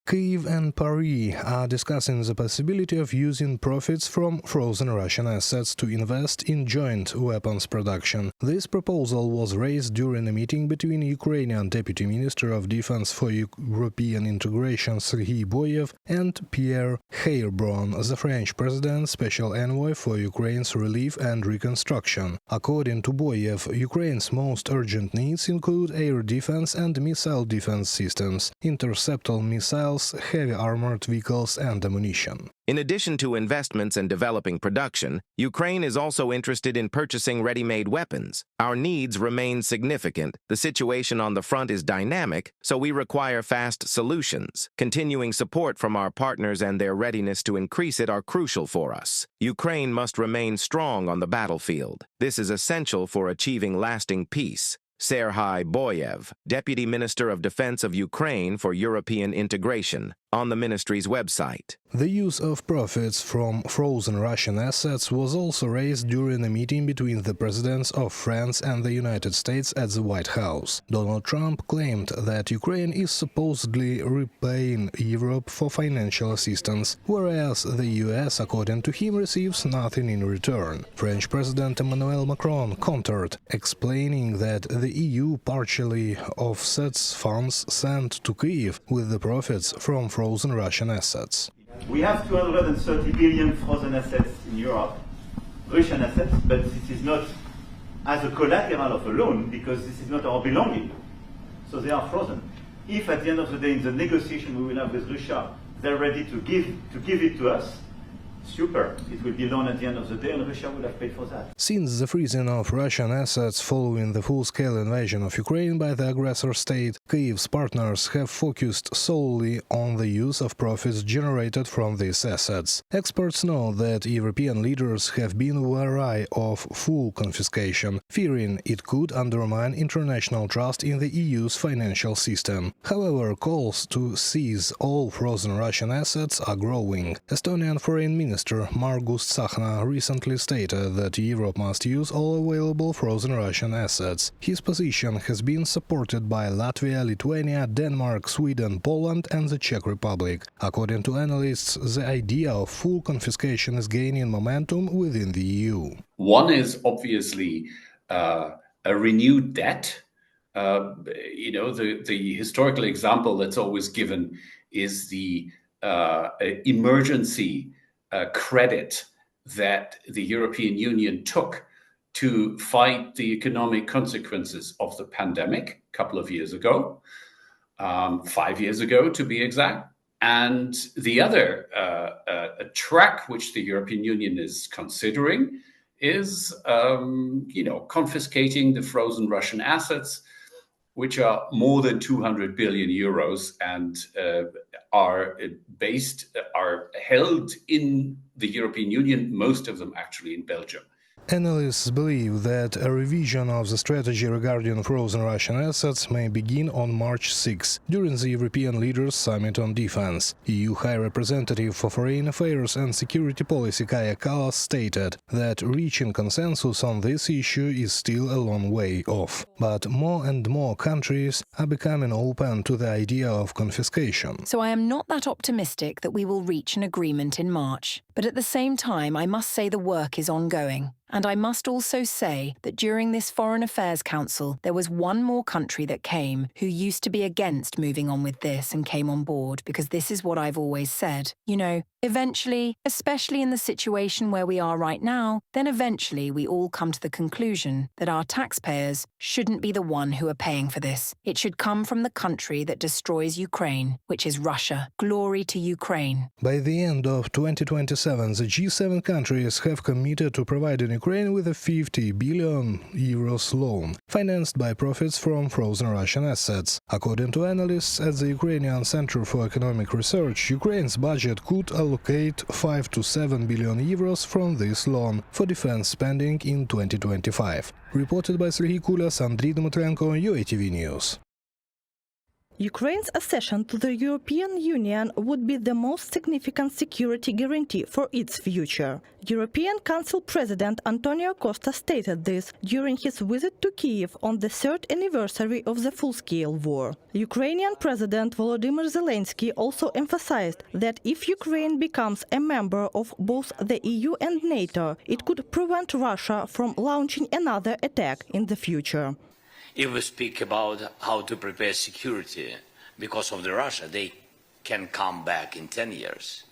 Kyiv and Paris are discussing the possibility of using profits from frozen Russian assets to invest in joint weapons production. This proposal was raised during a meeting between Ukrainian Deputy Minister of Defense for European Integration Serhiy Boyev and Pierre Heilbronn, the French President's special envoy for Ukraine's relief and reconstruction. According to Boyev, Ukraine's most urgent needs include air defense and missile defense systems, interceptor missiles, heavy armored vehicles and ammunition. In addition to investments and developing production, Ukraine is also interested in purchasing ready-made weapons. Our needs remain significant. The situation on the front is dynamic, so we require fast solutions. Continuing support from our partners and their readiness to increase it are crucial for us. Ukraine must remain strong on the battlefield. This is essential for achieving lasting peace. Serhiy Boyev, Deputy Minister of Defense of Ukraine for European Integration, on the ministry's website. The use of profits from frozen Russian assets was also raised during a meeting between the presidents of France and the United States at the White House. Donald Trump claimed that Ukraine is supposedly repaying Europe for financial assistance, whereas the US, according to him, receives nothing in return. French President Emmanuel Macron countered, explaining that the EU partially offsets funds sent to Kyiv with the profits from frozen Russian assets. We have 230 billion frozen assets in Europe, Russian assets, but this is not as a collateral of a loan because this is not our belonging. So they are frozen. If at the end of the day in the negotiation we will have with Russia, they're ready to give it to us, super. It will be loan at the end of the day and Russia will have paid for that. Since the freezing of Russian assets following the full-scale invasion of Ukraine by the aggressor state, Kyiv's partners have focused solely on the use of profits generated from these assets. Experts know that European leaders have been wary of full confiscation, fearing it could undermine international trust in the EU's financial system. However, calls to seize all frozen Russian assets are growing. Estonian Foreign Minister Margus Tsahkna recently stated that Europe must use all available frozen Russian assets. His position has been supported by Latvia, Lithuania, Denmark, Sweden, Poland and the Czech Republic. According to analysts, the idea of full confiscation is gaining momentum within the EU. One is obviously a renewed debt. The historical example that's always given is the emergency credit that the European Union took to fight the economic consequences of the pandemic a couple of years ago, 5 years ago to be exact. And the other track which the European Union is considering is, confiscating the frozen Russian assets, which are more than 200 billion euros and are held in the European Union, most of them actually in Belgium. Analysts believe that a revision of the strategy regarding frozen Russian assets may begin on March 6 during the European Leaders' Summit on Defense. EU High Representative for Foreign Affairs and Security Policy Kaja Kallas stated that reaching consensus on this issue is still a long way off. But more and more countries are becoming open to the idea of confiscation. So I am not that optimistic that we will reach an agreement in March. But at the same time, I must say the work is ongoing. And I must also say that during this Foreign Affairs Council, there was one more country that came who used to be against moving on with this and came on board, because this is what I've always said. Eventually, especially in the situation where we are right now, then eventually we all come to the conclusion that our taxpayers shouldn't be the one who are paying for this. It should come from the country that destroys Ukraine, which is Russia. Glory to Ukraine. By the end of 2027, the G7 countries have committed to providing Ukraine with a 50 billion euros loan, financed by profits from frozen Russian assets. According to analysts at the Ukrainian Center for Economic Research, Ukraine's budget could allocate 5 to 7 billion euros from this loan for defense spending in 2025. Reported by Serhiy Kulas, Andriy Dmytrenko, UATV News. Ukraine's accession to the European Union would be the most significant security guarantee for its future. European Council President Antonio Costa stated this during his visit to Kyiv on the third anniversary of the full-scale war. Ukrainian President Volodymyr Zelenskyy also emphasized that if Ukraine becomes a member of both the EU and NATO, it could prevent Russia from launching another attack in the future. If we speak about how to prepare security because of the Russia, they can come back in 10 years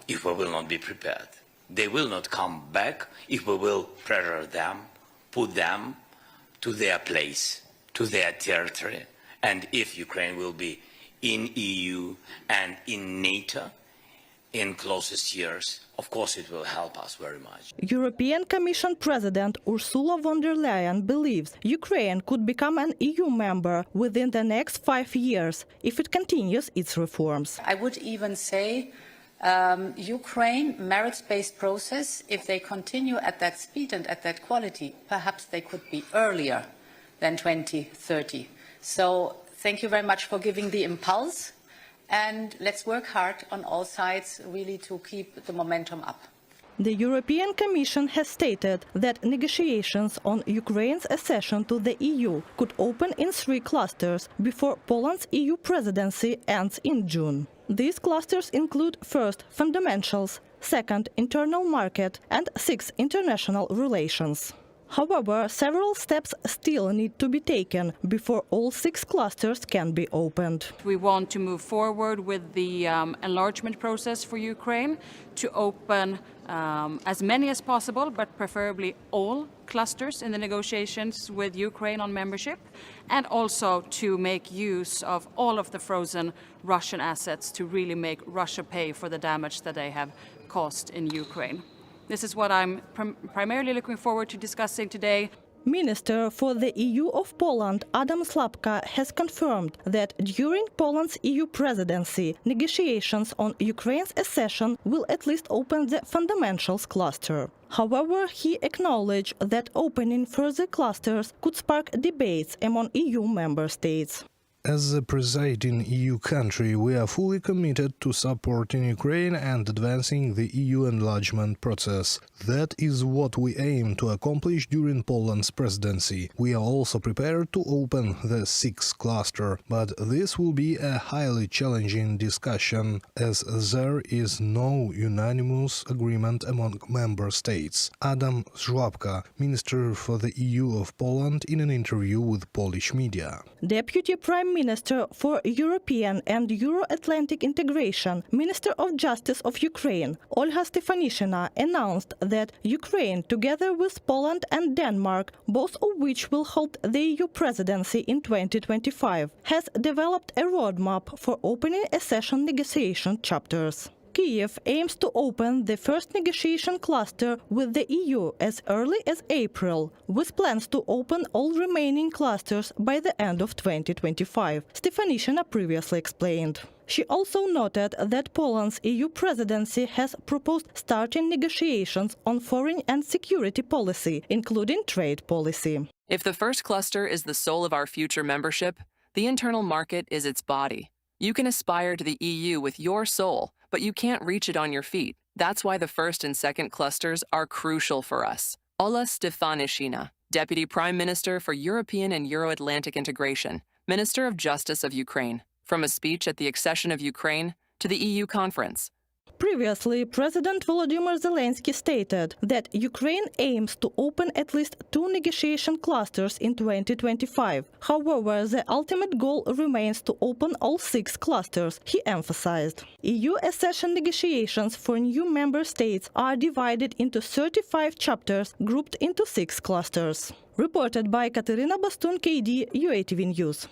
if we will not be prepared. They will not come back if we will pressure them, put them to their place, to their territory. And if Ukraine will be in EU and in NATO in closest years, of course it will help us very much. European Commission President Ursula von der Leyen believes Ukraine could become an EU member within the next 5 years if it continues its reforms. I would even say Ukraine merits-based process, if they continue at that speed and at that quality, perhaps they could be earlier than 2030. So thank you very much for giving the impulse. And let's work hard on all sides really to keep the momentum up. The European Commission has stated that negotiations on Ukraine's accession to the EU could open in 3 clusters before Poland's EU presidency ends in June. These clusters include first, fundamentals, second, internal market, and 6, international relations. However, several steps still need to be taken before all 6 clusters can be opened. We want to move forward with the enlargement process for Ukraine to open as many as possible, but preferably all clusters in the negotiations with Ukraine on membership, and also to make use of all of the frozen Russian assets to really make Russia pay for the damage that they have caused in Ukraine. This is what I'm primarily looking forward to discussing today. Minister for the EU of Poland, Adam Slapka, has confirmed that during Poland's EU presidency, negotiations on Ukraine's accession will at least open the fundamentals cluster. However, he acknowledged that opening further clusters could spark debates among EU member states. As a presiding EU country, we are fully committed to supporting Ukraine and advancing the EU enlargement process. That is what we aim to accomplish during Poland's presidency. We are also prepared to open the 6th cluster, but this will be a highly challenging discussion, as there is no unanimous agreement among member states. Adam Slapka, Minister for the EU of Poland, in an interview with Polish media. Deputy Prime Minister for European and Euro-Atlantic Integration, Minister of Justice of Ukraine, Olga Stefanishina, announced that Ukraine, together with Poland and Denmark, both of which will hold the EU presidency in 2025, has developed a roadmap for opening accession negotiation chapters. Kyiv aims to open the first negotiation cluster with the EU as early as April, with plans to open all remaining clusters by the end of 2025, Stefanishina previously explained. She also noted that Poland's EU presidency has proposed starting negotiations on foreign and security policy, including trade policy. If the first cluster is the soul of our future membership, the internal market is its body. You can aspire to the EU with your soul, but you can't reach it on your feet. That's why the first and second clusters are crucial for us. Olga Stefanishina, Deputy Prime Minister for European and Euro-Atlantic Integration, Minister of Justice of Ukraine, from a speech at the accession of Ukraine to the EU conference. Previously, President Volodymyr Zelenskyy stated that Ukraine aims to open at least 2 negotiation clusters in 2025. However, the ultimate goal remains to open all 6 clusters, he emphasized. EU accession negotiations for new member states are divided into 35 chapters grouped into 6 clusters. Reported by Katerina Bastun, KD, UATV News.